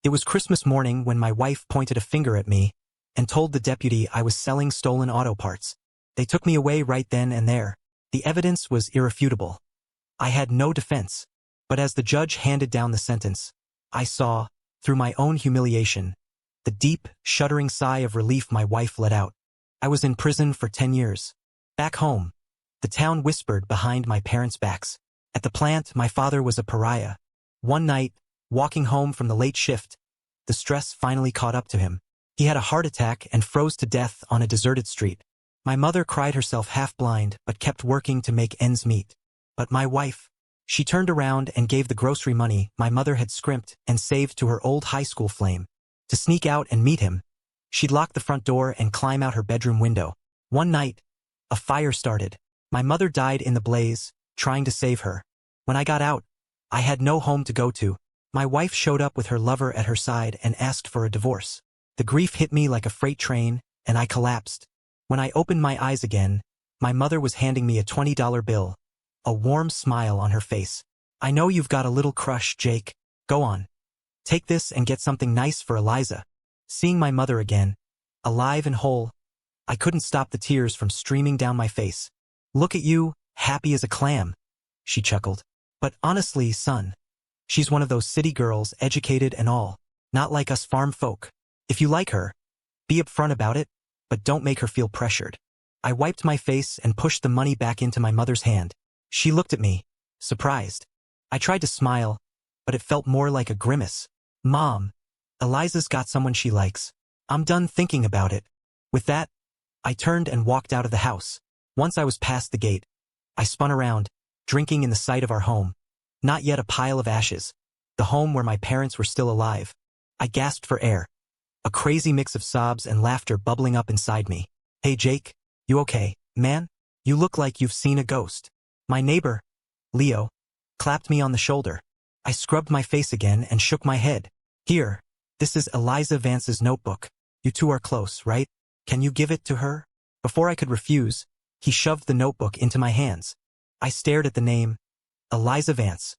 It was Christmas morning when my wife pointed a finger at me and told the deputy I was selling stolen auto parts. They took me away right then and there. The evidence was irrefutable. I had no defense. But as the judge handed down the sentence, I saw, through my own humiliation, the deep, shuddering sigh of relief my wife let out. I was in prison for 10 years. Back home, the town whispered behind my parents' backs. At the plant, my father was a pariah. One night, walking home from the late shift, the stress finally caught up to him. He had a heart attack and froze to death on a deserted street. My mother cried herself half-blind but kept working to make ends meet. But my wife, she turned around and gave the grocery money my mother had scrimped and saved to her old high school flame. To sneak out and meet him, she'd lock the front door and climb out her bedroom window. One night, a fire started. My mother died in the blaze, trying to save her. When I got out, I had no home to go to. My wife showed up with her lover at her side and asked for a divorce. The grief hit me like a freight train, and I collapsed. When I opened my eyes again, my mother was handing me a $20 bill, a warm smile on her face. "I know you've got a little crush, Jake. Go on. Take this and get something nice for Eliza." Seeing my mother again, alive and whole, I couldn't stop the tears from streaming down my face. "Look at you, happy as a clam," she chuckled. "But honestly, son, she's one of those city girls, educated and all, not like us farm folk. If you like her, be upfront about it, but don't make her feel pressured." I wiped my face and pushed the money back into my mother's hand. She looked at me, surprised. I tried to smile, but it felt more like a grimace. "Mom, Eliza's got someone she likes. I'm done thinking about it." With that, I turned and walked out of the house. Once I was past the gate, I spun around, drinking in the sight of our home. Not yet a pile of ashes. The home where my parents were still alive. I gasped for air. A crazy mix of sobs and laughter bubbling up inside me. "Hey Jake, you okay, man? You look like you've seen a ghost." My neighbor, Leo, clapped me on the shoulder. I scrubbed my face again and shook my head. "Here, this is Eliza Vance's notebook. You two are close, right? Can you give it to her?" Before I could refuse, he shoved the notebook into my hands. I stared at the name, Eliza Vance,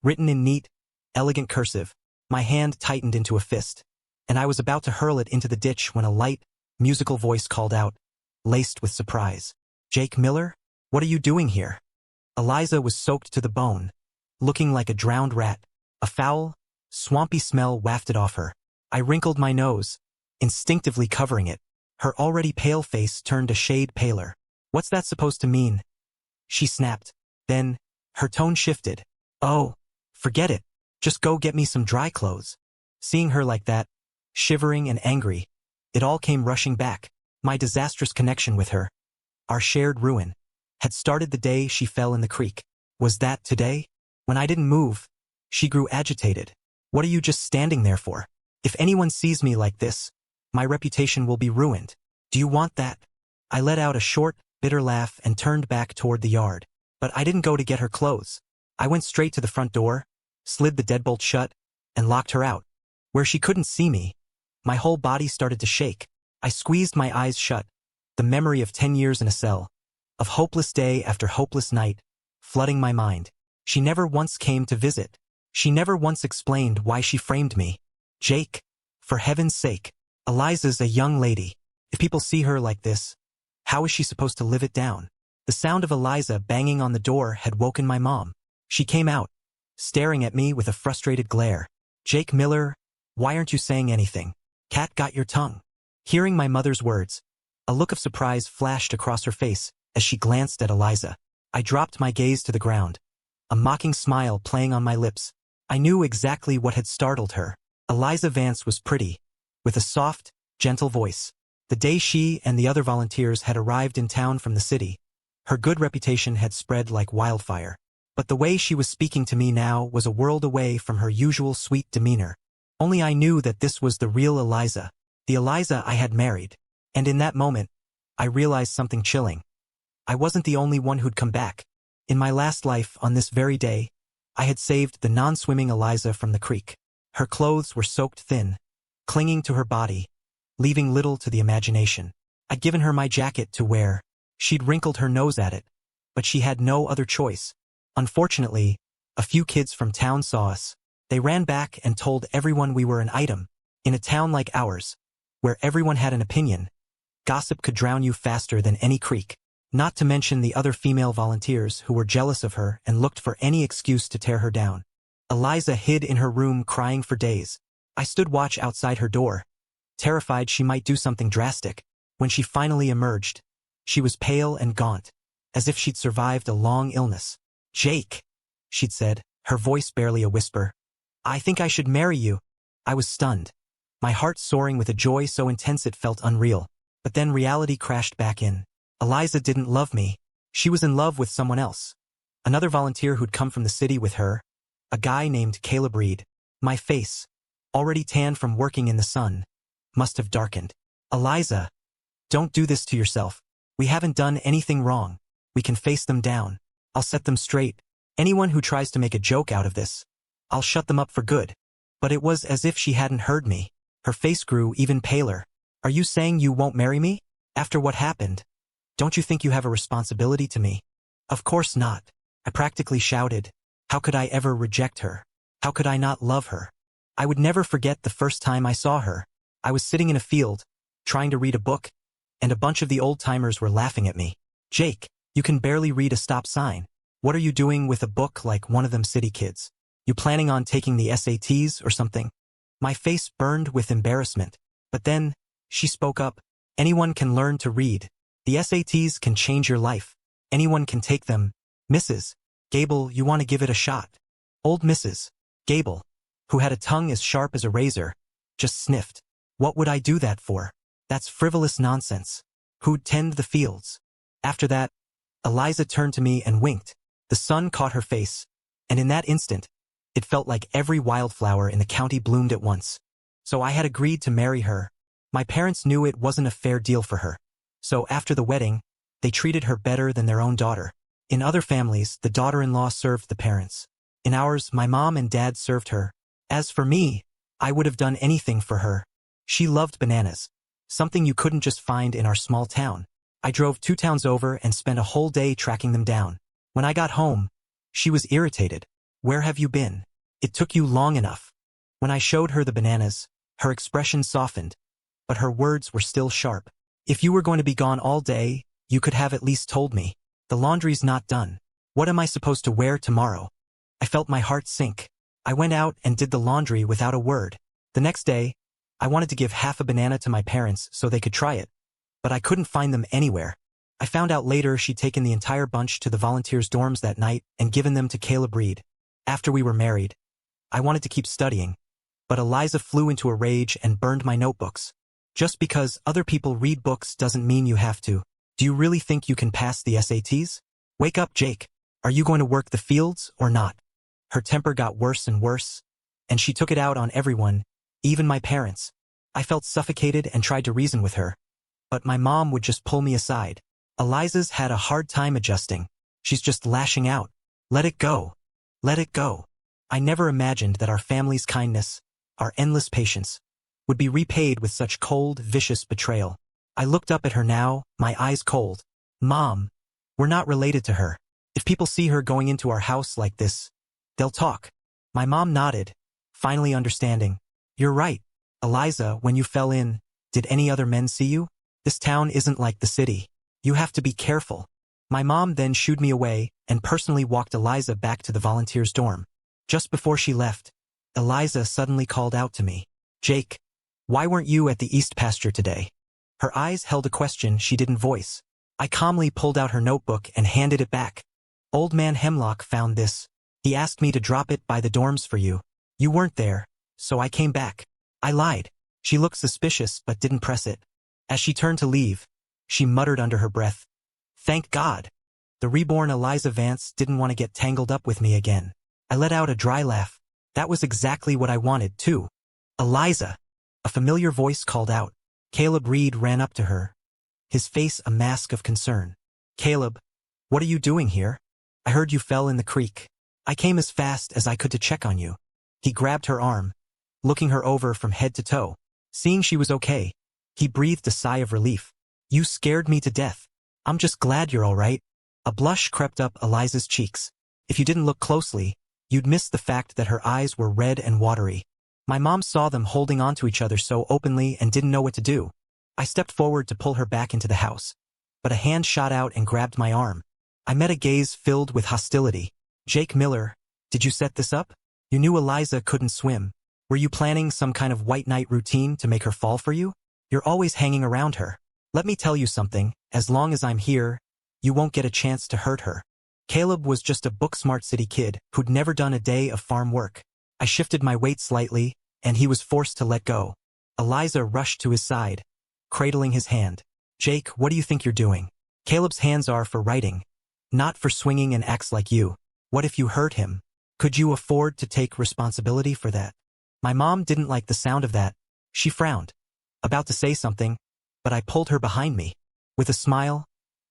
written in neat, elegant cursive. My hand tightened into a fist, and I was about to hurl it into the ditch when a light, musical voice called out, laced with surprise. "Jake Miller? What are you doing here?" Eliza was soaked to the bone, looking like a drowned rat. A foul, swampy smell wafted off her. I wrinkled my nose, instinctively covering it. Her already pale face turned a shade paler. "What's that supposed to mean?" she snapped. Then, her tone shifted. "Oh, forget it. Just go get me some dry clothes." Seeing her like that, shivering and angry, it all came rushing back. My disastrous connection with her, our shared ruin, had started the day she fell in the creek. Was that today? When I didn't move, she grew agitated. "What are you just standing there for? If anyone sees me like this, my reputation will be ruined. Do you want that?" I let out a short, bitter laugh and turned back toward the yard. But I didn't go to get her clothes. I went straight to the front door, slid the deadbolt shut, and locked her out. Where she couldn't see me, my whole body started to shake. I squeezed my eyes shut, the memory of 10 years in a cell, of hopeless day after hopeless night, flooding my mind. She never once came to visit. She never once explained why she framed me. "Jake, for heaven's sake, Eliza's a young lady. If people see her like this, how is she supposed to live it down?" The sound of Eliza banging on the door had woken my mom. She came out, staring at me with a frustrated glare. "Jake Miller, why aren't you saying anything? Cat got your tongue." Hearing my mother's words, a look of surprise flashed across her face as she glanced at Eliza. I dropped my gaze to the ground, a mocking smile playing on my lips. I knew exactly what had startled her. Eliza Vance was pretty, with a soft, gentle voice. The day she and the other volunteers had arrived in town from the city, her good reputation had spread like wildfire. But the way she was speaking to me now was a world away from her usual sweet demeanor. Only I knew that this was the real Eliza, the Eliza I had married. And in that moment, I realized something chilling. I wasn't the only one who'd come back. In my last life, on this very day, I had saved the non-swimming Eliza from the creek. Her clothes were soaked thin, clinging to her body, leaving little to the imagination. I'd given her my jacket to wear. She'd wrinkled her nose at it, but she had no other choice. Unfortunately, a few kids from town saw us. They ran back and told everyone we were an item. In a town like ours, where everyone had an opinion, gossip could drown you faster than any creek. Not to mention the other female volunteers who were jealous of her and looked for any excuse to tear her down. Eliza hid in her room crying for days. I stood watch outside her door, terrified she might do something drastic. When she finally emerged, she was pale and gaunt, as if she'd survived a long illness. "Jake," she'd said, her voice barely a whisper. "I think I should marry you." I was stunned, my heart soaring with a joy so intense it felt unreal. But then reality crashed back in. Eliza didn't love me. She was in love with someone else. Another volunteer who'd come from the city with her, a guy named Caleb Reed. My face, already tanned from working in the sun, must have darkened. "Eliza, don't do this to yourself. We haven't done anything wrong. We can face them down. I'll set them straight. Anyone who tries to make a joke out of this, I'll shut them up for good." But it was as if she hadn't heard me. Her face grew even paler. "Are you saying you won't marry me? After what happened? Don't you think you have a responsibility to me?" "Of course not," I practically shouted. How could I ever reject her? How could I not love her? I would never forget the first time I saw her. I was sitting in a field, trying to read a book, and a bunch of the old-timers were laughing at me. "Jake, you can barely read a stop sign. What are you doing with a book like one of them city kids? You planning on taking the SATs or something?" My face burned with embarrassment. But then, she spoke up. "Anyone can learn to read. The SATs can change your life. Anyone can take them. Mrs. Gable, you want to give it a shot?" Old Mrs. Gable, who had a tongue as sharp as a razor, just sniffed. "What would I do that for? That's frivolous nonsense. Who'd tend the fields?" After that, Eliza turned to me and winked. The sun caught her face, and in that instant, it felt like every wildflower in the county bloomed at once. So I had agreed to marry her. My parents knew it wasn't a fair deal for her. So after the wedding, they treated her better than their own daughter. In other families, the daughter-in-law served the parents. In ours, my mom and dad served her. As for me, I would have done anything for her. She loved bananas, something you couldn't just find in our small town. I drove 2 towns over and spent a whole day tracking them down. When I got home, she was irritated. "Where have you been? It took you long enough." When I showed her the bananas, her expression softened, but her words were still sharp. "If you were going to be gone all day, you could have at least told me. The laundry's not done. What am I supposed to wear tomorrow?" I felt my heart sink. I went out and did the laundry without a word. The next day, I wanted to give half a banana to my parents so they could try it, but I couldn't find them anywhere. I found out later she'd taken the entire bunch to the volunteers' dorms that night and given them to Caleb Reed. After we were married, I wanted to keep studying, but Eliza flew into a rage and burned my notebooks. Just because other people read books doesn't mean you have to. Do you really think you can pass the SATs? Wake up, Jake. Are you going to work the fields or not? Her temper got worse and worse, and she took it out on everyone, even my parents. I felt suffocated and tried to reason with her, but my mom would just pull me aside. "Eliza's had a hard time adjusting. She's just lashing out. Let it go. Let it go." I never imagined that our family's kindness, our endless patience, would be repaid with such cold, vicious betrayal. I looked up at her now, my eyes cold. "Mom, we're not related to her. If people see her going into our house like this, they'll talk." My mom nodded, finally understanding. "You're right. Eliza, when you fell in, did any other men see you? This town isn't like the city. You have to be careful." My mom then shooed me away and personally walked Eliza back to the volunteers' dorm. Just before she left, Eliza suddenly called out to me. "Jake, why weren't you at the East pasture today?" Her eyes held a question she didn't voice. I calmly pulled out her notebook and handed it back. "Old Man Hemlock found this. He asked me to drop it by the dorms for you. You weren't there, so I came back." I lied. She looked suspicious but didn't press it. As she turned to leave, she muttered under her breath, "Thank God." The reborn Eliza Vance didn't want to get tangled up with me again. I let out a dry laugh. That was exactly what I wanted, too. "Eliza!" A familiar voice called out. Caleb Reed ran up to her, his face a mask of concern. "Caleb, what are you doing here? I heard you fell in the creek. I came as fast as I could to check on you." He grabbed her arm, looking her over from head to toe. Seeing she was okay, he breathed a sigh of relief. "You scared me to death. I'm just glad you're all right." A blush crept up Eliza's cheeks. "If you didn't look closely, you'd miss the fact that her eyes were red and watery. My mom saw them holding onto each other so openly and didn't know what to do. I stepped forward to pull her back into the house, but a hand shot out and grabbed my arm. I met a gaze filled with hostility. Jake Miller, did you set this up? You knew Eliza couldn't swim. Were you planning some kind of white knight routine to make her fall for you? You're always hanging around her. Let me tell you something, as long as I'm here, you won't get a chance to hurt her. Caleb was just a book-smart city kid who'd never done a day of farm work. I shifted my weight slightly, and he was forced to let go. Eliza rushed to his side, cradling his hand. Jake, what do you think you're doing? Caleb's hands are for writing, not for swinging an axe like you. What if you hurt him? Could you afford to take responsibility for that? My mom didn't like the sound of that. She frowned, about to say something, but I pulled her behind me. With a smile,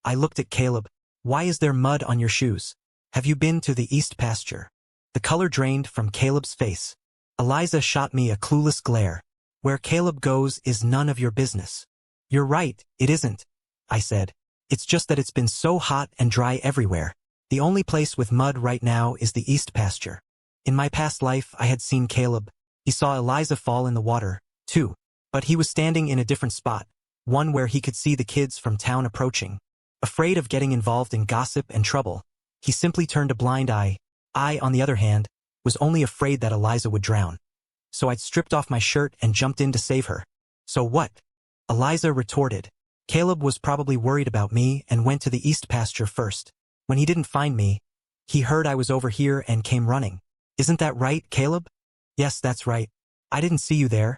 I looked at Caleb. Why is there mud on your shoes? Have you been to the east pasture? The color drained from Caleb's face. Eliza shot me a clueless glare. Where Caleb goes is none of your business. You're right, it isn't, I said. It's just that it's been so hot and dry everywhere. The only place with mud right now is the east pasture. In my past life, I had seen Caleb. He saw Eliza fall in the water, too. But he was standing in a different spot, one where he could see the kids from town approaching. Afraid of getting involved in gossip and trouble, he simply turned a blind eye. I, on the other hand, was only afraid that Eliza would drown. So I'd stripped off my shirt and jumped in to save her. So what? Eliza retorted. Caleb was probably worried about me and went to the east pasture first. When he didn't find me, he heard I was over here and came running. Isn't that right, Caleb? Yes, that's right. I didn't see you there,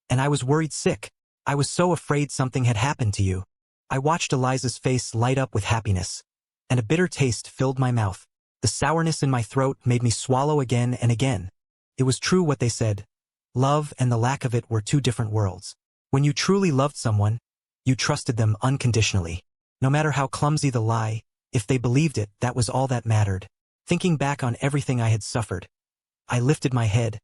and I was worried sick. I was so afraid something had happened to you. I watched Eliza's face light up with happiness, and a bitter taste filled my mouth. The sourness in my throat made me swallow again and again. It was true what they said. Love and the lack of it were two different worlds. When you truly loved someone, you trusted them unconditionally. No matter how clumsy the lie, if they believed it, that was all that mattered. Thinking back on everything I had suffered, I lifted my head,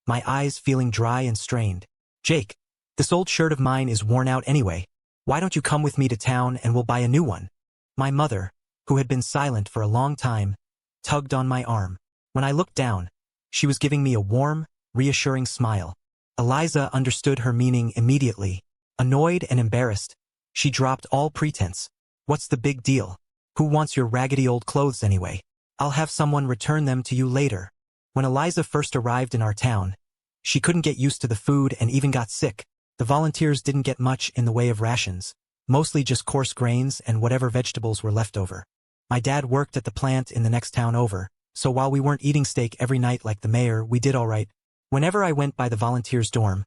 my eyes feeling dry and strained. Jake, this old shirt of mine is worn out anyway. Why don't you come with me to town and we'll buy a new one? My mother, who had been silent for a long time, tugged on my arm. When I looked down, she was giving me a warm, reassuring smile. Eliza understood her meaning immediately. Annoyed and embarrassed, she dropped all pretense. What's the big deal? Who wants your raggedy old clothes anyway? I'll have someone return them to you later. When Eliza first arrived in our town, she couldn't get used to the food and even got sick. The volunteers didn't get much in the way of rations, mostly just coarse grains and whatever vegetables were left over. My dad worked at the plant in the next town over, so while we weren't eating steak every night like the mayor, we did all right. Whenever I went by the volunteers' dorm,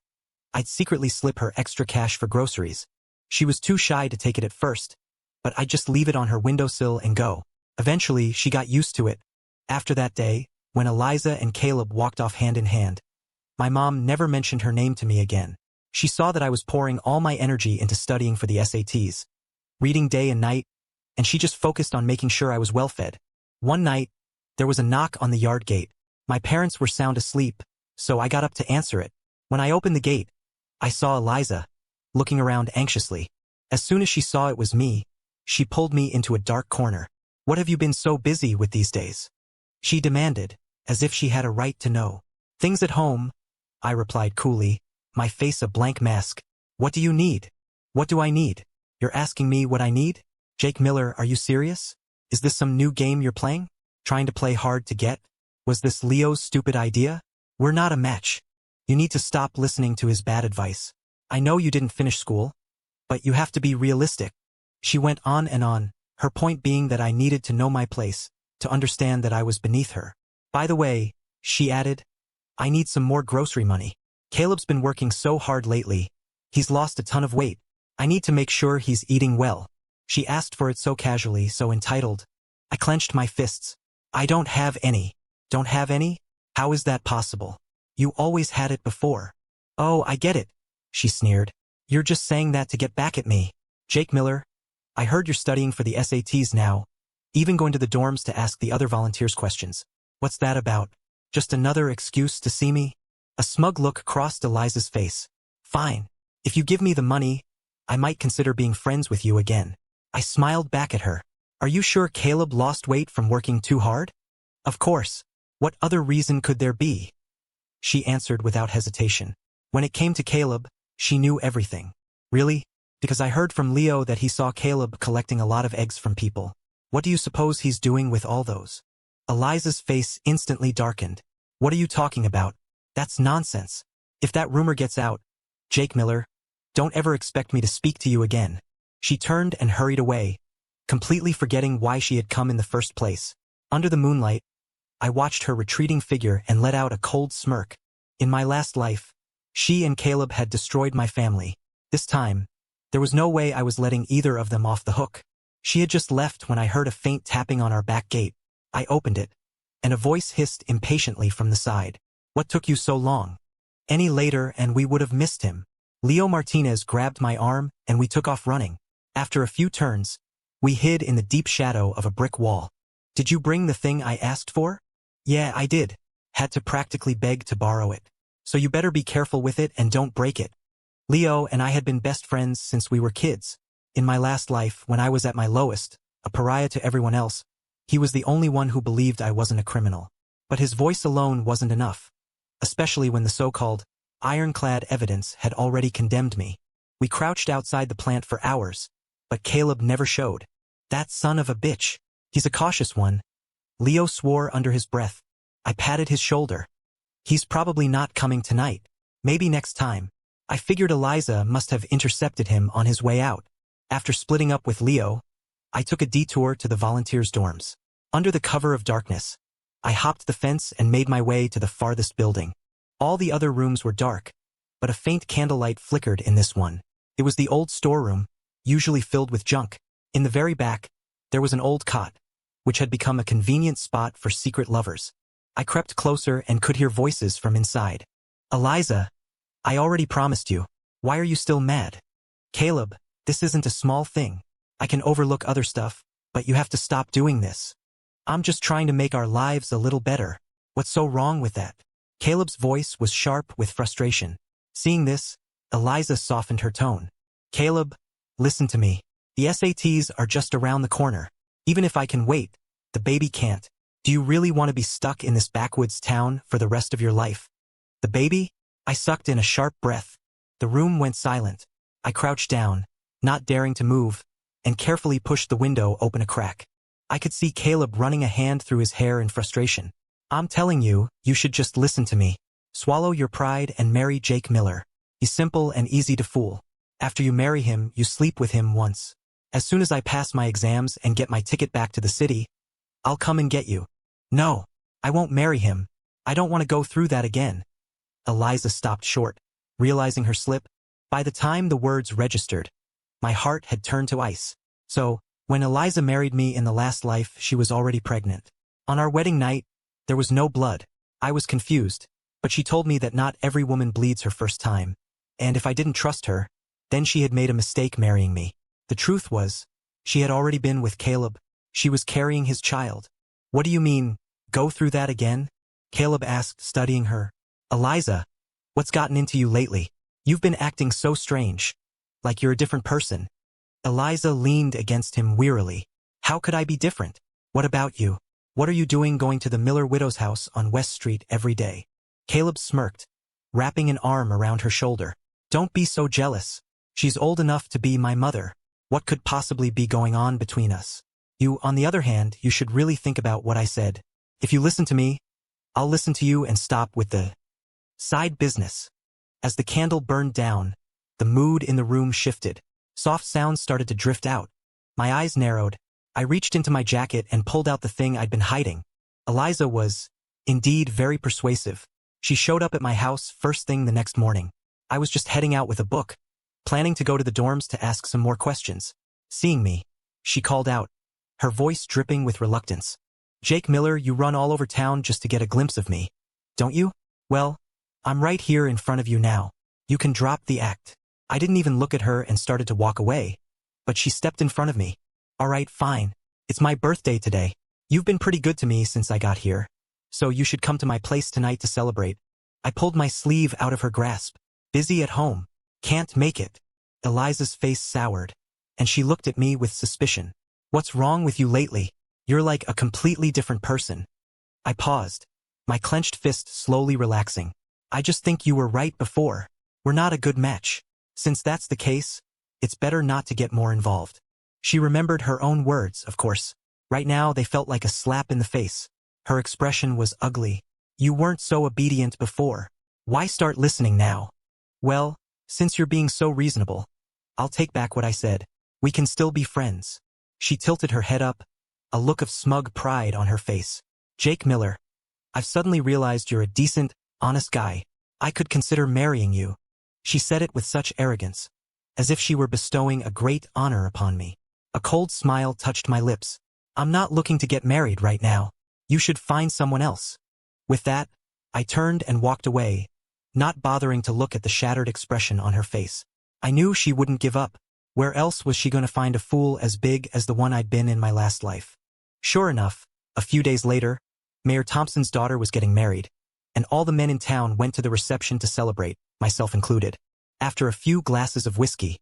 I'd secretly slip her extra cash for groceries. She was too shy to take it at first, but I'd just leave it on her windowsill and go. Eventually, she got used to it. After that day, when Eliza and Caleb walked off hand in hand, my mom never mentioned her name to me again. She saw that I was pouring all my energy into studying for the SATs, reading day and night, and she just focused on making sure I was well fed. One night, there was a knock on the yard gate. My parents were sound asleep, so I got up to answer it. When I opened the gate, I saw Eliza, looking around anxiously. As soon as she saw it was me, she pulled me into a dark corner. What have you been so busy with these days? She demanded, as if she had a right to know. Things at home, I replied coolly, my face a blank mask. What do you need? What do I need? You're asking me what I need? Jake Miller, are you serious? Is this some new game you're playing? Trying to play hard to get? Was this Leo's stupid idea? We're not a match. You need to stop listening to his bad advice. I know you didn't finish school, but you have to be realistic. She went on and on, her point being that I needed to know my place, to understand that I was beneath her. By the way, she added, I need some more grocery money. Caleb's been working so hard lately. He's lost a ton of weight. I need to make sure he's eating well. She asked for it so casually, so entitled. I clenched my fists. I don't have any. Don't have any? How is that possible? You always had it before. Oh, I get it, she sneered. You're just saying that to get back at me. Jake Miller, I heard you're studying for the SATs now, even going to the dorms to ask the other volunteers questions. What's that about? Just another excuse to see me? A smug look crossed Eliza's face. Fine. If you give me the money, I might consider being friends with you again. I smiled back at her. Are you sure Caleb lost weight from working too hard? Of course. What other reason could there be? She answered without hesitation. When it came to Caleb, she knew everything. Really? Because I heard from Leo that he saw Caleb collecting a lot of eggs from people. What do you suppose he's doing with all those? Eliza's face instantly darkened. What are you talking about? That's nonsense. If that rumor gets out, Jake Miller, don't ever expect me to speak to you again. She turned and hurried away, completely forgetting why she had come in the first place. Under the moonlight, I watched her retreating figure and let out a cold smirk. In my last life, she and Caleb had destroyed my family. This time, there was no way I was letting either of them off the hook. She had just left when I heard a faint tapping on our back gate. I opened it, and a voice hissed impatiently from the side. What took you so long? Any later and we would have missed him. Leo Martinez grabbed my arm and we took off running. After a few turns, we hid in the deep shadow of a brick wall. Did you bring the thing I asked for? Yeah, I did. Had to practically beg to borrow it. So you better be careful with it and don't break it. Leo and I had been best friends since we were kids. In my last life, when I was at my lowest, a pariah to everyone else, he was the only one who believed I wasn't a criminal. But his voice alone wasn't enough, especially when the so-called ironclad evidence had already condemned me. We crouched outside the plant for hours, but Caleb never showed. That son of a bitch. He's a cautious one. Leo swore under his breath. I patted his shoulder. He's probably not coming tonight. Maybe next time. I figured Eliza must have intercepted him on his way out. After splitting up with Leo, I took a detour to the volunteers' dorms. Under the cover of darkness, I hopped the fence and made my way to the farthest building. All the other rooms were dark, but a faint candlelight flickered in this one. It was the old storeroom, usually filled with junk. In the very back, there was an old cot, which had become a convenient spot for secret lovers. I crept closer and could hear voices from inside. Eliza, I already promised you. Why are you still mad? Caleb, this isn't a small thing. I can overlook other stuff, but you have to stop doing this. I'm just trying to make our lives a little better. What's so wrong with that? Caleb's voice was sharp with frustration. Seeing this, Eliza softened her tone. Caleb, listen to me. The SATs are just around the corner. Even if I can wait, the baby can't. Do you really want to be stuck in this backwoods town for the rest of your life? The baby? I sucked in a sharp breath. The room went silent. I crouched down, not daring to move, and carefully pushed the window open a crack. I could see Caleb running a hand through his hair in frustration. I'm telling you, you should just listen to me. Swallow your pride and marry Jake Miller. He's simple and easy to fool. After you marry him, you sleep with him once. As soon as I pass my exams and get my ticket back to the city, I'll come and get you. No, I won't marry him. I don't want to go through that again. Eliza stopped short, realizing her slip. By the time the words registered, my heart had turned to ice. So, when Eliza married me in the last life, she was already pregnant. On our wedding night, there was no blood. I was confused, but she told me that not every woman bleeds her first time, and if I didn't trust her, then she had made a mistake marrying me. The truth was, she had already been with Caleb. She was carrying his child. What do you mean, go through that again? Caleb asked, studying her. Eliza, what's gotten into you lately? You've been acting so strange, like you're a different person. Eliza leaned against him wearily. How could I be different? What about you? What are you doing going to the Miller widow's house on West Street every day? Caleb smirked, wrapping an arm around her shoulder. Don't be so jealous. She's old enough to be my mother. What could possibly be going on between us? You, on the other hand, you should really think about what I said. If you listen to me, I'll listen to you and stop with the side business. As the candle burned down, the mood in the room shifted. Soft sounds started to drift out. My eyes narrowed. I reached into my jacket and pulled out the thing I'd been hiding. Eliza was, indeed, very persuasive. She showed up at my house first thing the next morning. I was just heading out with a book, planning to go to the dorms to ask some more questions. Seeing me, she called out, her voice dripping with reluctance. Jake Miller, you run all over town just to get a glimpse of me, don't you? Well, I'm right here in front of you now. You can drop the act. I didn't even look at her and started to walk away, but she stepped in front of me. All right, fine. It's my birthday today. You've been pretty good to me since I got here, so you should come to my place tonight to celebrate. I pulled my sleeve out of her grasp. Busy at home. Can't make it. Eliza's face soured, and she looked at me with suspicion. What's wrong with you lately? You're like a completely different person. I paused, my clenched fist slowly relaxing. I just think you were right before. We're not a good match. Since that's the case, it's better not to get more involved. She remembered her own words, of course. Right now they felt like a slap in the face. Her expression was ugly. You weren't so obedient before. Why start listening now? Well, since you're being so reasonable, I'll take back what I said. We can still be friends. She tilted her head up, a look of smug pride on her face. Jake Miller, I've suddenly realized you're a decent, honest guy. I could consider marrying you. She said it with such arrogance, as if she were bestowing a great honor upon me. A cold smile touched my lips. I'm not looking to get married right now. You should find someone else. With that, I turned and walked away, not bothering to look at the shattered expression on her face. I knew she wouldn't give up. Where else was she going to find a fool as big as the one I'd been in my last life? Sure enough, a few days later, Mayor Thompson's daughter was getting married, and all the men in town went to the reception to celebrate, myself included. After a few glasses of whiskey,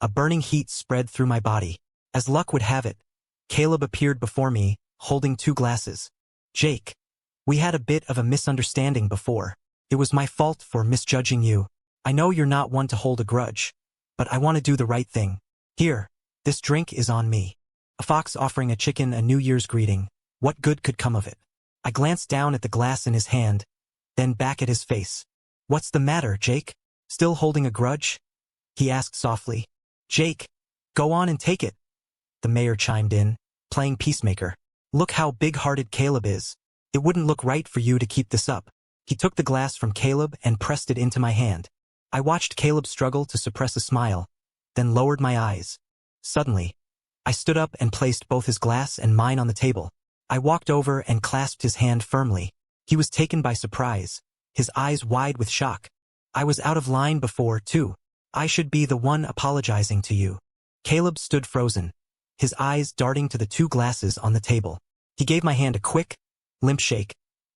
a burning heat spread through my body. As luck would have it, Caleb appeared before me, holding 2 glasses. Jake, we had a bit of a misunderstanding before. It was my fault for misjudging you. I know you're not one to hold a grudge, but I want to do the right thing. Here, this drink is on me. A fox offering a chicken a New Year's greeting. What good could come of it? I glanced down at the glass in his hand, then back at his face. What's the matter, Jake? Still holding a grudge? He asked softly. Jake, go on and take it. The mayor chimed in, playing peacemaker. Look how big-hearted Caleb is. It wouldn't look right for you to keep this up. He took the glass from Caleb and pressed it into my hand. I watched Caleb struggle to suppress a smile, then lowered my eyes. Suddenly, I stood up and placed both his glass and mine on the table. I walked over and clasped his hand firmly. He was taken by surprise, his eyes wide with shock. I was out of line before, too. I should be the one apologizing to you. Caleb stood frozen, his eyes darting to the 2 glasses on the table. He gave my hand a quick, limp shake,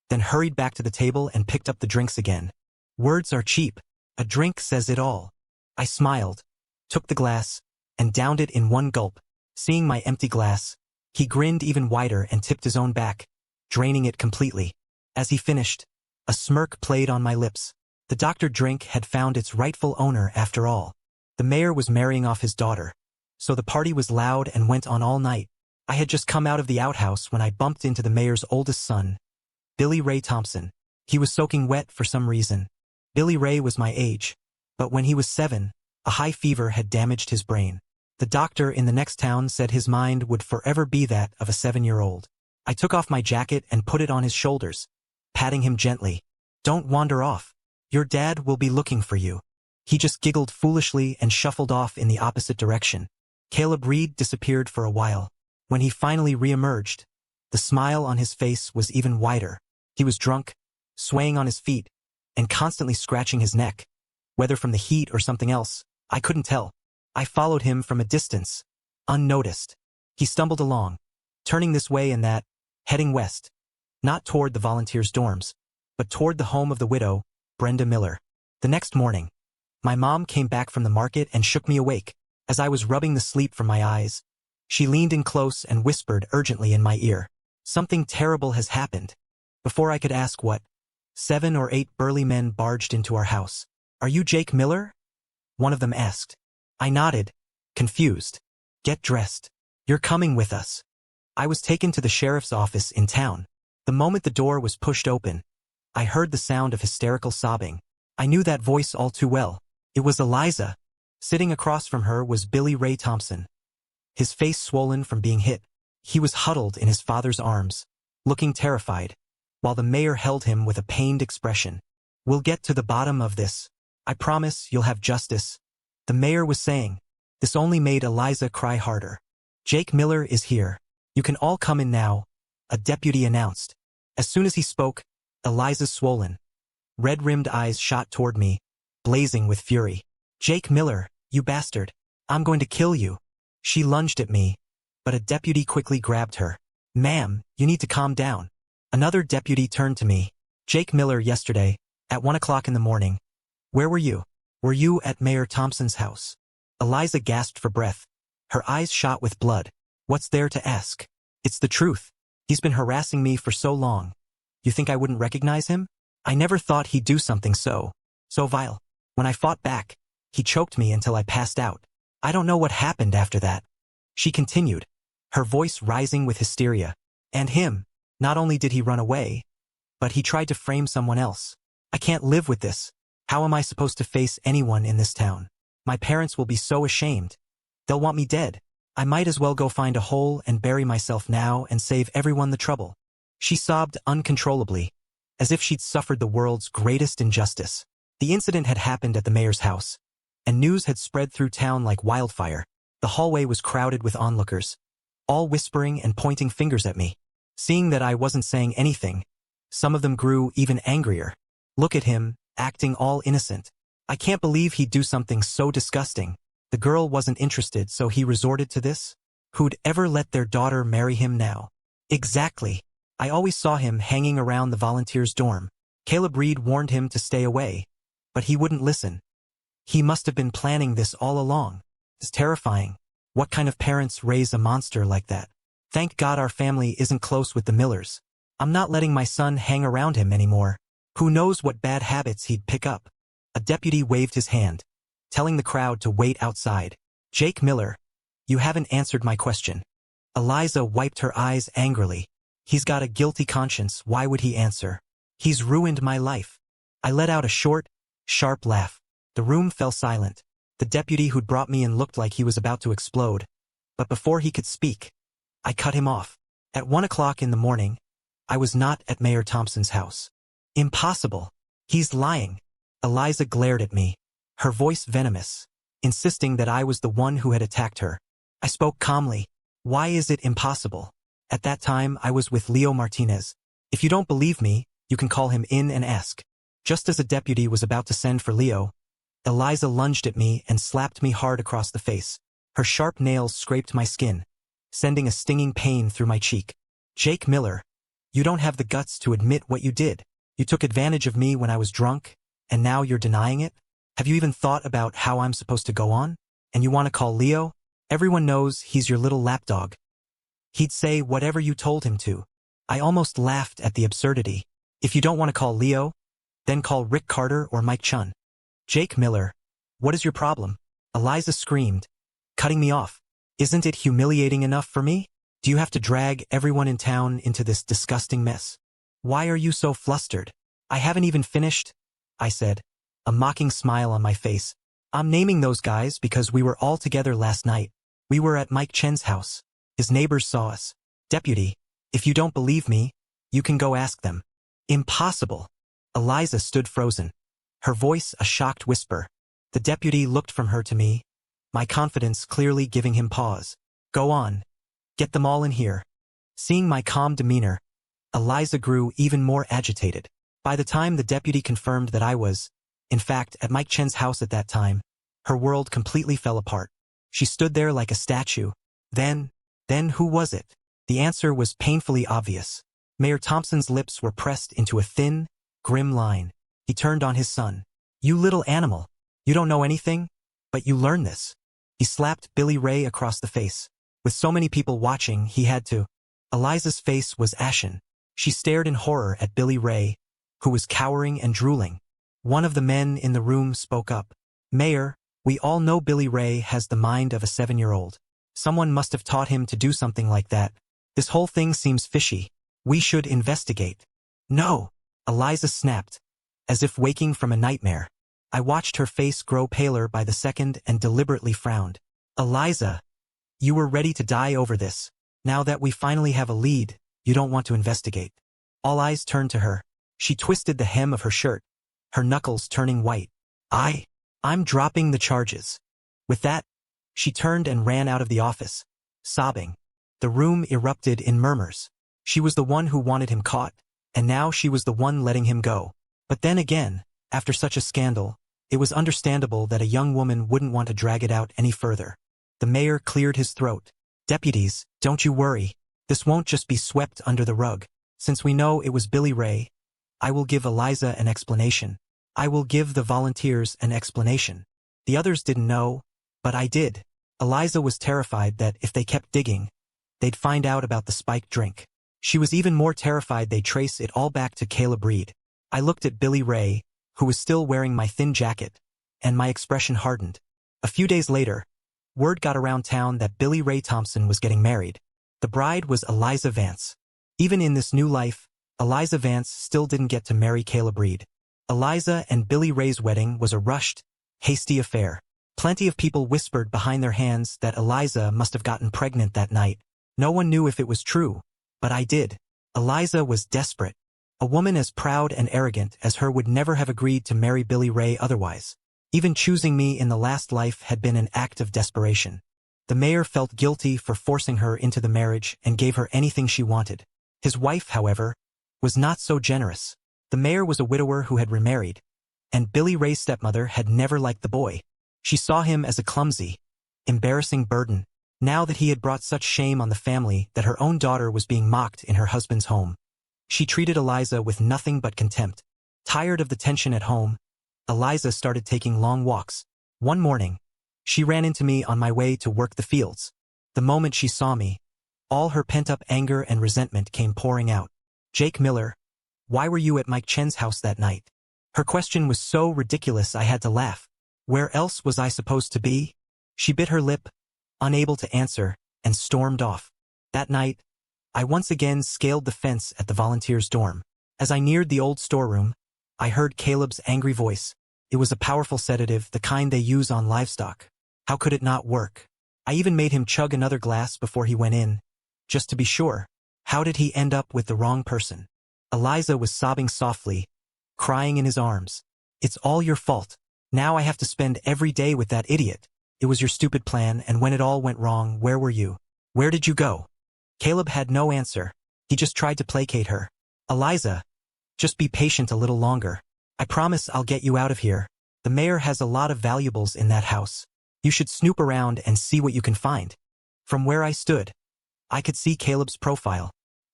then hurried back to the table and picked up the drinks again. Words are cheap. A drink says it all. I smiled, took the glass, and downed it in one gulp. Seeing my empty glass, he grinned even wider and tipped his own back, draining it completely. As he finished, a smirk played on my lips. The doctored drink had found its rightful owner after all. The mayor was marrying off his daughter, so the party was loud and went on all night. I had just come out of the outhouse when I bumped into the mayor's oldest son, Billy Ray Thompson. He was soaking wet for some reason. Billy Ray was my age, but when he was 7, a high fever had damaged his brain. The doctor in the next town said his mind would forever be that of a 7-year-old. I took off my jacket and put it on his shoulders, patting him gently. Don't wander off. Your dad will be looking for you. He just giggled foolishly and shuffled off in the opposite direction. Caleb Reed disappeared for a while. When he finally re-emerged, the smile on his face was even wider. He was drunk, swaying on his feet, and constantly scratching his neck. Whether from the heat or something else, I couldn't tell. I followed him from a distance, unnoticed. He stumbled along, turning this way and that, heading west. Not toward the volunteers' dorms, but toward the home of the widow, Brenda Miller. The next morning, my mom came back from the market and shook me awake. As I was rubbing the sleep from my eyes, she leaned in close and whispered urgently in my ear. Something terrible has happened. Before I could ask what, 7 or 8 burly men barged into our house. Are you Jake Miller? One of them asked. I nodded, confused. Get dressed. You're coming with us. I was taken to the sheriff's office in town. The moment the door was pushed open, I heard the sound of hysterical sobbing. I knew that voice all too well. It was Eliza. Sitting across from her was Billy Ray Thompson. His face swollen from being hit, he was huddled in his father's arms, looking terrified, while the mayor held him with a pained expression. We'll get to the bottom of this. I promise you'll have justice. The mayor was saying. This only made Eliza cry harder. Jake Miller is here. You can all come in now, a deputy announced. As soon as he spoke, Eliza's swollen, red-rimmed eyes shot toward me, blazing with fury. Jake Miller, you bastard. I'm going to kill you. She lunged at me, but a deputy quickly grabbed her. Ma'am, you need to calm down. Another deputy turned to me. Jake Miller yesterday, at 1 o'clock in the morning. Where were you? Were you at Mayor Thompson's house? Eliza gasped for breath. Her eyes shot with blood. What's there to ask? It's the truth. He's been harassing me for so long. You think I wouldn't recognize him? I never thought he'd do something so vile. When I fought back, he choked me until I passed out. I don't know what happened after that. She continued, her voice rising with hysteria. And him, not only did he run away, but he tried to frame someone else. I can't live with this. How am I supposed to face anyone in this town? My parents will be so ashamed. They'll want me dead. I might as well go find a hole and bury myself now and save everyone the trouble. She sobbed uncontrollably, as if she'd suffered the world's greatest injustice. The incident had happened at the mayor's house, and news had spread through town like wildfire. The hallway was crowded with onlookers, all whispering and pointing fingers at me. Seeing that I wasn't saying anything, some of them grew even angrier. Look at him, acting all innocent. I can't believe he'd do something so disgusting. The girl wasn't interested, so he resorted to this? Who'd ever let their daughter marry him now? Exactly. I always saw him hanging around the volunteers' dorm. Caleb Reed warned him to stay away, but he wouldn't listen. He must have been planning this all along. It's terrifying. What kind of parents raise a monster like that? Thank God our family isn't close with the Millers. I'm not letting my son hang around him anymore. Who knows what bad habits he'd pick up? A deputy waved his hand, telling the crowd to wait outside. Jake Miller, you haven't answered my question. Eliza wiped her eyes angrily. He's got a guilty conscience, why would he answer? He's ruined my life. I let out a short, sharp laugh. The room fell silent. The deputy who'd brought me in looked like he was about to explode. But before he could speak, I cut him off. At 1 o'clock in the morning, I was not at Mayor Thompson's house. Impossible. He's lying. Eliza glared at me, her voice venomous, insisting that I was the one who had attacked her. I spoke calmly. Why is it impossible? At that time, I was with Leo Martinez. If you don't believe me, you can call him in and ask. Just as a deputy was about to send for Leo, Eliza lunged at me and slapped me hard across the face. Her sharp nails scraped my skin, sending a stinging pain through my cheek. Jake Miller, you don't have the guts to admit what you did. You took advantage of me when I was drunk, and now you're denying it? Have you even thought about how I'm supposed to go on? And you want to call Leo? Everyone knows he's your little lapdog. He'd say whatever you told him to. I almost laughed at the absurdity. If you don't want to call Leo, then call Rick Carter or Mike Chun. Jake Miller, what is your problem? Eliza screamed, cutting me off. Isn't it humiliating enough for me? Do you have to drag everyone in town into this disgusting mess? Why are you so flustered? I haven't even finished, I said, a mocking smile on my face. I'm naming those guys because we were all together last night. We were at Mike Chen's house. His neighbors saw us. Deputy, if you don't believe me, you can go ask them. Impossible. Eliza stood frozen, her voice a shocked whisper. The deputy looked from her to me, my confidence clearly giving him pause. Go on. Get them all in here. Seeing my calm demeanor, Eliza grew even more agitated. By the time the deputy confirmed that I was, in fact, at Mike Chen's house at that time, her world completely fell apart. She stood there like a statue. Then who was it? The answer was painfully obvious. Mayor Thompson's lips were pressed into a thin, grim line. He turned on his son. You little animal. You don't know anything, but you learn this. He slapped Billy Ray across the face. With so many people watching, he had to. Eliza's face was ashen. She stared in horror at Billy Ray, who was cowering and drooling. One of the men in the room spoke up. Mayor, we all know Billy Ray has the mind of a 7-year-old. Someone must have taught him to do something like that. This whole thing seems fishy. We should investigate. No, Eliza snapped, as if waking from a nightmare. I watched her face grow paler by the second and deliberately frowned. Eliza, you were ready to die over this. Now that we finally have a lead, you don't want to investigate. All eyes turned to her. She twisted the hem of her shirt, her knuckles turning white. I'm dropping the charges. With that, she turned and ran out of the office, sobbing. The room erupted in murmurs. She was the one who wanted him caught, and now she was the one letting him go. But then again, after such a scandal, it was understandable that a young woman wouldn't want to drag it out any further. The mayor cleared his throat. Deputies, don't you worry. This won't just be swept under the rug. Since we know it was Billy Ray, I will give Eliza an explanation. I will give the volunteers an explanation. The others didn't know, but I did. Eliza was terrified that if they kept digging, they'd find out about the spiked drink. She was even more terrified they'd trace it all back to Caleb Reed. I looked at Billy Ray, who was still wearing my thin jacket, and my expression hardened. A few days later, word got around town that Billy Ray Thompson was getting married. The bride was Eliza Vance. Even in this new life, Eliza Vance still didn't get to marry Caleb Reed. Eliza and Billy Ray's wedding was a rushed, hasty affair. Plenty of people whispered behind their hands that Eliza must have gotten pregnant that night. No one knew if it was true, but I did. Eliza was desperate. A woman as proud and arrogant as her would never have agreed to marry Billy Ray otherwise. Even choosing me in the last life had been an act of desperation. The mayor felt guilty for forcing her into the marriage and gave her anything she wanted. His wife, however, was not so generous. The mayor was a widower who had remarried, and Billy Ray's stepmother had never liked the boy. She saw him as a clumsy, embarrassing burden, now that he had brought such shame on the family that her own daughter was being mocked in her husband's home. She treated Eliza with nothing but contempt. Tired of the tension at home, Eliza started taking long walks. One morning, she ran into me on my way to work the fields. The moment she saw me, all her pent-up anger and resentment came pouring out. "Jake Miller, why were you at Mike Chen's house that night?" Her question was so ridiculous I had to laugh. Where else was I supposed to be? She bit her lip, unable to answer, and stormed off. That night, I once again scaled the fence at the volunteers' dorm. As I neared the old storeroom, I heard Caleb's angry voice. It was a powerful sedative, the kind they use on livestock. How could it not work? I even made him chug another glass before he went in, just to be sure. How did he end up with the wrong person? Eliza was sobbing softly, crying in his arms. "It's all your fault. Now I have to spend every day with that idiot. It was your stupid plan, and when it all went wrong, where were you? Where did you go?" Caleb had no answer. He just tried to placate her. "Eliza, just be patient a little longer. I promise I'll get you out of here. The mayor has a lot of valuables in that house. You should snoop around and see what you can find." From where I stood, I could see Caleb's profile.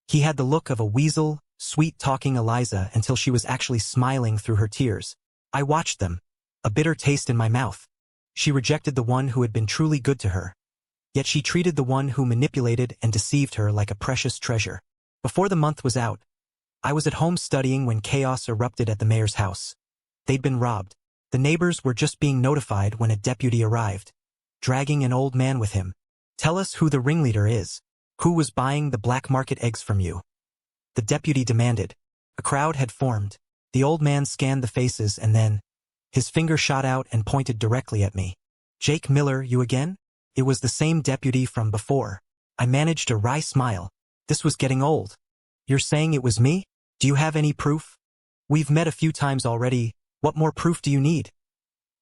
He had the look of a weasel, sweet-talking Eliza until she was actually smiling through her tears. I watched them, a bitter taste in my mouth. She rejected the one who had been truly good to her. Yet she treated the one who manipulated and deceived her like a precious treasure. Before the month was out, I was at home studying when chaos erupted at the mayor's house. They'd been robbed. The neighbors were just being notified when a deputy arrived, dragging an old man with him. "Tell us who the ringleader is. Who was buying the black market eggs from you?" the deputy demanded. A crowd had formed. The old man scanned the faces and then, his finger shot out and pointed directly at me. "Jake Miller, you again?" It was the same deputy from before. I managed a wry smile. This was getting old. "You're saying it was me? Do you have any proof?" "We've met a few times already. What more proof do you need?"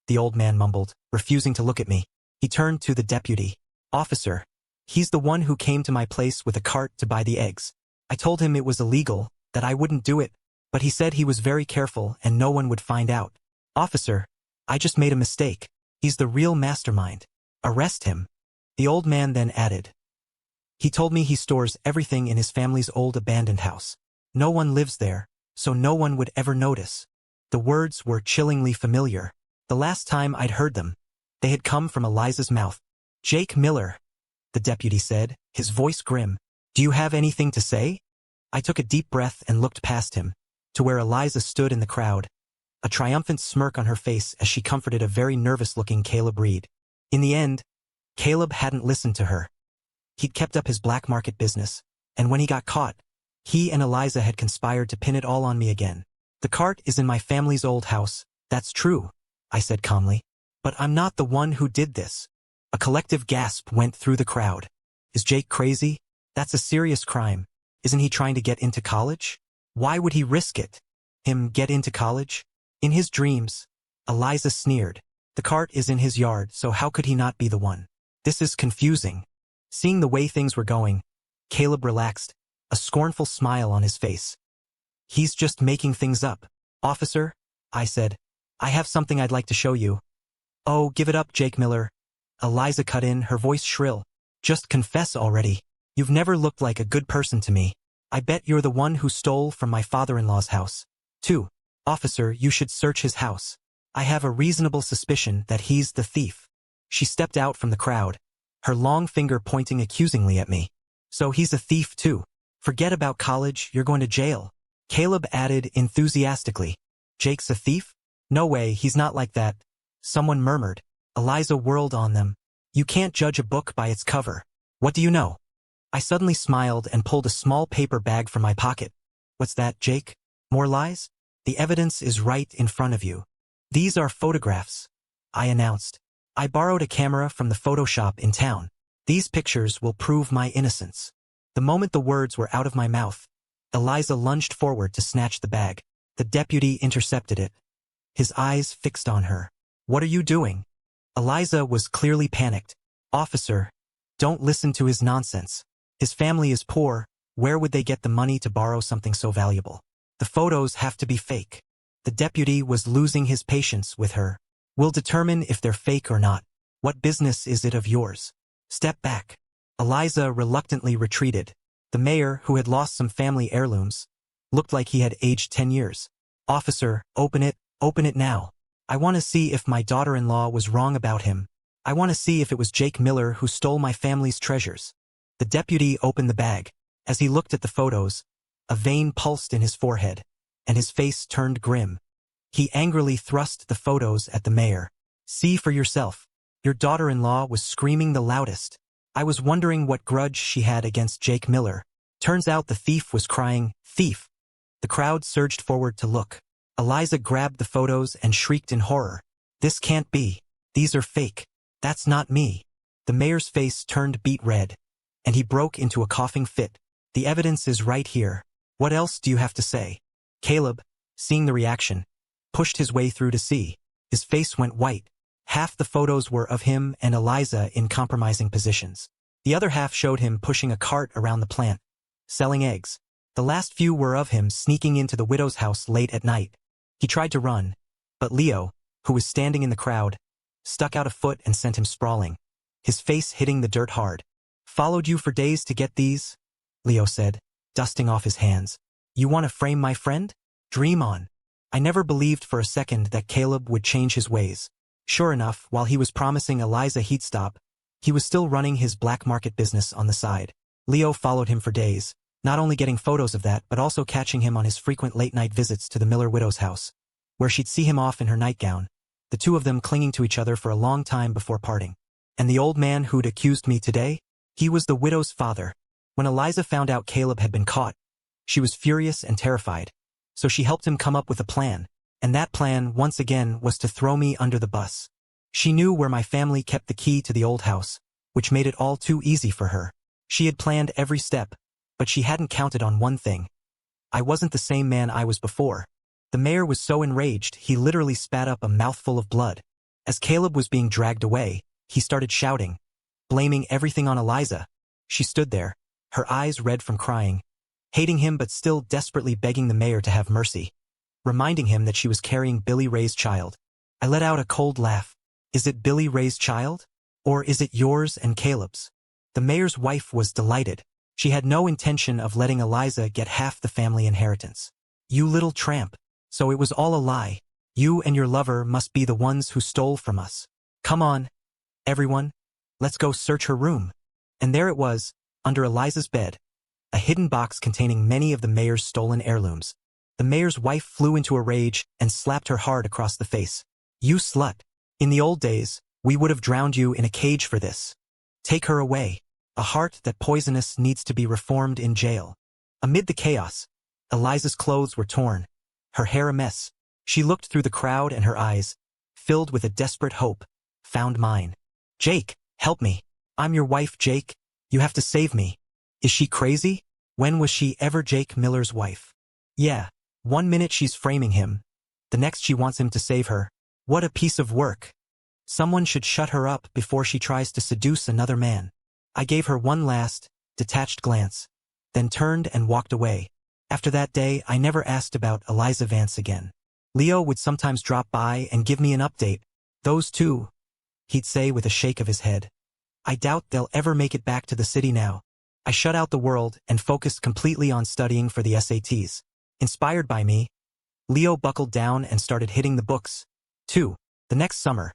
The old man mumbled, refusing to look at me. He turned to the deputy. "Officer, he's the one who came to my place with a cart to buy the eggs. I told him it was illegal, that I wouldn't do it, but he said he was very careful and no one would find out. Officer, I just made a mistake. He's the real mastermind. Arrest him." The old man then added. "He told me he stores everything in his family's old abandoned house. No one lives there, so no one would ever notice." The words were chillingly familiar. The last time I'd heard them, they had come from Eliza's mouth. "Jake Miller," the deputy said, his voice grim. "Do you have anything to say?" I took a deep breath and looked past him, to where Eliza stood in the crowd, a triumphant smirk on her face as she comforted a very nervous-looking Caleb Reed. In the end, Caleb hadn't listened to her. He'd kept up his black market business, and when he got caught, he and Eliza had conspired to pin it all on me again. "The cart is in my family's old house, that's true," I said calmly. "But I'm not the one who did this." A collective gasp went through the crowd. "Is Jake crazy? That's a serious crime. Isn't he trying to get into college? Why would he risk it?" "Him get into college? In his dreams," Eliza sneered. "The cart is in his yard, so how could he not be the one? This is confusing." Seeing the way things were going, Caleb relaxed, a scornful smile on his face. "He's just making things up." "Officer," I said, "I have something I'd like to show you." "Oh, give it up, Jake Miller," Eliza cut in, her voice shrill. "Just confess already. You've never looked like a good person to me. I bet you're the one who stole from my father-in-law's house, too. Officer, you should search his house. I have a reasonable suspicion that he's the thief." She stepped out from the crowd, her long finger pointing accusingly at me. "So he's a thief too?" Forget about college, you're going to jail. Caleb added enthusiastically. Jake's a thief? No way, he's not like that. Someone murmured. Eliza whirled on them. You can't judge a book by its cover. What do you know? I suddenly smiled and pulled a small paper bag from my pocket. What's that, Jake? More lies? The evidence is right in front of you. These are photographs, I announced. I borrowed a camera from the photo shop in town. These pictures will prove my innocence. The moment the words were out of my mouth, Eliza lunged forward to snatch the bag. The deputy intercepted it, his eyes fixed on her. What are you doing? Eliza was clearly panicked. Officer, don't listen to his nonsense. His family is poor. Where would they get the money to borrow something so valuable? The photos have to be fake. The deputy was losing his patience with her. We'll determine if they're fake or not. What business is it of yours? Step back. Eliza reluctantly retreated. The mayor, who had lost some family heirlooms, looked like he had aged 10 years. Officer, open it now. I want to see if my daughter-in-law was wrong about him. I want to see if it was Jake Miller who stole my family's treasures. The deputy opened the bag. As he looked at the photos, a vein pulsed in his forehead, and his face turned grim. He angrily thrust the photos at the mayor. See for yourself. Your daughter-in-law was screaming the loudest. I was wondering what grudge she had against Jake Miller. Turns out the thief was crying, thief. The crowd surged forward to look. Eliza grabbed the photos and shrieked in horror. This can't be. These are fake. That's not me. The mayor's face turned beet red, and he broke into a coughing fit. The evidence is right here. What else do you have to say? Caleb, seeing the reaction, pushed his way through to see. His face went white. Half the photos were of him and Eliza in compromising positions. The other half showed him pushing a cart around the plant, selling eggs. The last few were of him sneaking into the widow's house late at night. He tried to run, but Leo, who was standing in the crowd, stuck out a foot and sent him sprawling, his face hitting the dirt hard. Followed you for days to get these? Leo said, dusting off his hands. You want to frame my friend? Dream on. I never believed for a second that Caleb would change his ways. Sure enough, while he was promising Eliza he'd stop, he was still running his black market business on the side. Leo followed him for days, not only getting photos of that but also catching him on his frequent late-night visits to the Miller widow's house, where she'd see him off in her nightgown, the two of them clinging to each other for a long time before parting. And the old man who'd accused me today? He was the widow's father. When Eliza found out Caleb had been caught, she was furious and terrified, so she helped him come up with a plan, and that plan, once again, was to throw me under the bus. She knew where my family kept the key to the old house, which made it all too easy for her. She had planned every step, but she hadn't counted on one thing. I wasn't the same man I was before. The mayor was so enraged he literally spat up a mouthful of blood. As Caleb was being dragged away, he started shouting, blaming everything on Eliza. She stood there, her eyes red from crying, hating him but still desperately begging the mayor to have mercy, reminding him that she was carrying Billy Ray's child. I let out a cold laugh. Is it Billy Ray's child? Or is it yours and Caleb's? The mayor's wife was delighted. She had no intention of letting Eliza get half the family inheritance. You little tramp. So it was all a lie. You and your lover must be the ones who stole from us. Come on, everyone. Let's go search her room. And there it was, under Eliza's bed, a hidden box containing many of the mayor's stolen heirlooms. The mayor's wife flew into a rage and slapped her hard across the face. You slut. In the old days, we would have drowned you in a cage for this. Take her away. A heart that poisonous needs to be reformed in jail. Amid the chaos, Eliza's clothes were torn, her hair a mess. She looked through the crowd and her eyes, filled with a desperate hope, found mine. Jake, help me. I'm your wife, Jake. You have to save me. Is she crazy? When was she ever Jake Miller's wife? Yeah, 1 minute she's framing him. The next she wants him to save her. What a piece of work. Someone should shut her up before she tries to seduce another man. I gave her one last, detached glance, then turned and walked away. After that day, I never asked about Eliza Vance again. Leo would sometimes drop by and give me an update. Those two, he'd say with a shake of his head. I doubt they'll ever make it back to the city now. I shut out the world and focused completely on studying for the SATs. Inspired by me, Leo buckled down and started hitting the books. 2. The next summer,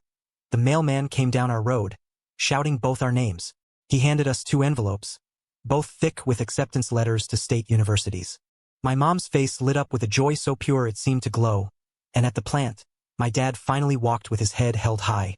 the mailman came down our road, shouting both our names. He handed us 2 envelopes, both thick with acceptance letters to state universities. My mom's face lit up with a joy so pure it seemed to glow, and at the plant, my dad finally walked with his head held high.